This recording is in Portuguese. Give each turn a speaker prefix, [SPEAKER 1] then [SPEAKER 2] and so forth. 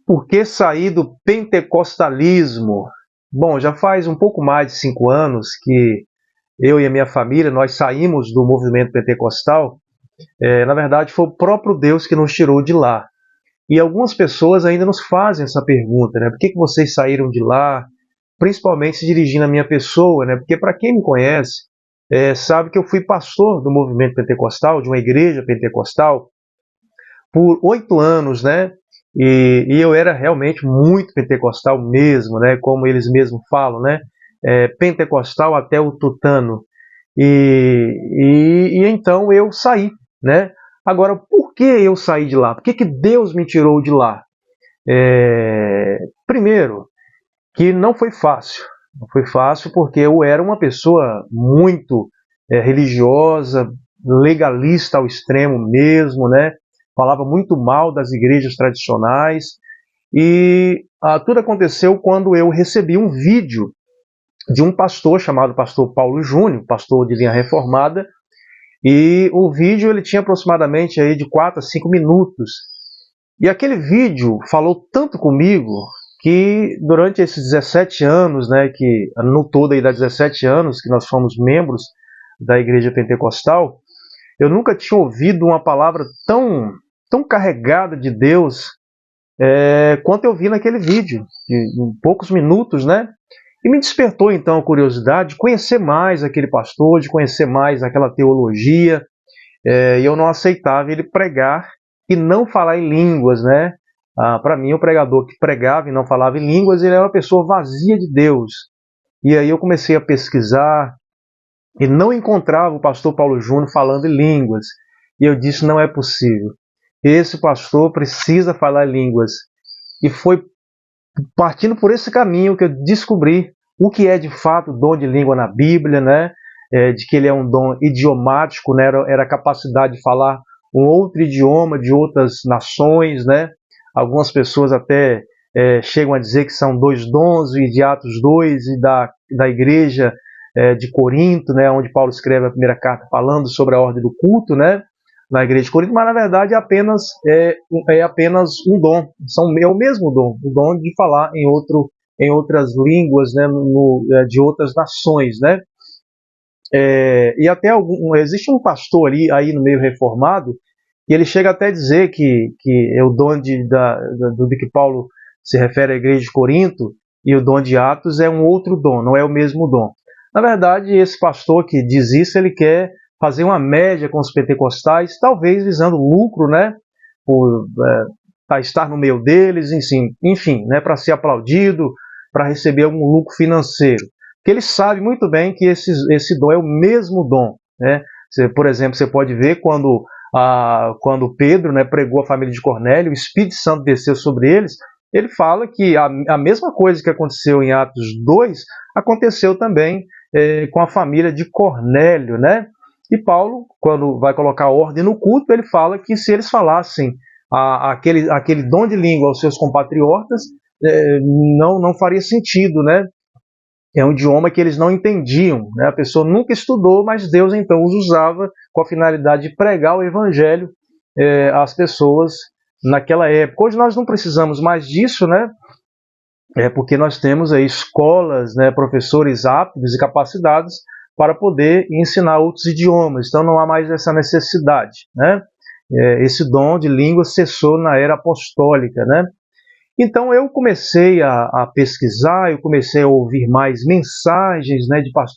[SPEAKER 1] Por que sair do pentecostalismo? Bom, já faz um pouco mais de 5 anos que eu e a minha família, nós saímos do movimento pentecostal. Na verdade, foi o próprio Deus que nos tirou de lá. E algumas pessoas ainda nos fazem essa pergunta, né? Por que vocês saíram de lá? Principalmente se dirigindo à minha pessoa, né? Porque para quem me conhece, sabe que eu fui pastor do movimento pentecostal, de uma igreja pentecostal, por 8 anos, né? E eu era realmente muito pentecostal mesmo, né? Como eles mesmos falam, né? Pentecostal até o tutano. E então eu saí, né? Agora, por que eu saí de lá? Por que Deus me tirou de lá? Primeiro, que não foi fácil. Não foi fácil porque eu era uma pessoa muito religiosa, legalista ao extremo mesmo, né? Falava muito mal das igrejas tradicionais. E tudo aconteceu quando eu recebi um vídeo de um pastor chamado pastor Paulo Júnior, pastor de linha reformada, e o vídeo ele tinha aproximadamente aí de 4 a 5 minutos. E aquele vídeo falou tanto comigo que durante esses 17 anos, né, que no todo aí dá 17 anos que nós fomos membros da igreja pentecostal, eu nunca tinha ouvido uma palavra tão carregada de Deus quanto eu vi naquele vídeo, em poucos minutos, né? E me despertou então a curiosidade de conhecer mais aquele pastor, de conhecer mais aquela teologia, e eu não aceitava ele pregar e não falar em línguas, né? Para mim, o pregador que pregava e não falava em línguas, ele era uma pessoa vazia de Deus. E aí eu comecei a pesquisar e não encontrava o pastor Paulo Júnior falando em línguas. E eu disse, não é possível. Esse pastor precisa falar em línguas. E foi partindo por esse caminho que eu descobri o que é de fato o dom de língua na Bíblia, né? De que ele é um dom idiomático, né? Era a capacidade de falar um outro idioma de outras nações, né? Algumas pessoas até chegam a dizer que são 2 dons, e de Atos 2 e da igreja de Corinto, né? Onde Paulo escreve a primeira carta falando sobre a ordem do culto, né? Na igreja de Corinto, mas na verdade é apenas um dom, é o mesmo dom, o dom de falar em outras línguas, né, de outras nações, né? E até existe um pastor aí no meio reformado, e ele chega até a dizer que é o dom do que Paulo se refere à igreja de Corinto, e o dom de Atos é um outro dom, não é o mesmo dom. Na verdade, esse pastor que diz isso, ele quer fazer uma média com os pentecostais, talvez visando lucro, né? Por estar no meio deles, enfim, né? Para ser aplaudido, para receber algum lucro financeiro. Porque ele sabe muito bem que esse dom é o mesmo dom, né? Por exemplo, você pode ver quando Pedro, né, pregou a família de Cornélio, o Espírito Santo desceu sobre eles, ele fala que a mesma coisa que aconteceu em Atos 2 aconteceu também com a família de Cornélio, né? E Paulo, quando vai colocar ordem no culto, ele fala que se eles falassem aquele dom de língua aos seus compatriotas, não faria sentido, né? É um idioma que eles não entendiam, né? A pessoa nunca estudou, mas Deus então os usava com a finalidade de pregar o evangelho às pessoas naquela época. Hoje nós não precisamos mais disso, né? Porque nós temos aí escolas, né, professores aptos e capacitados para poder ensinar outros idiomas. Então não há mais essa necessidade, né? Esse dom de língua cessou na era apostólica, né? Então eu comecei a pesquisar, eu comecei a ouvir mais mensagens, né, de pastores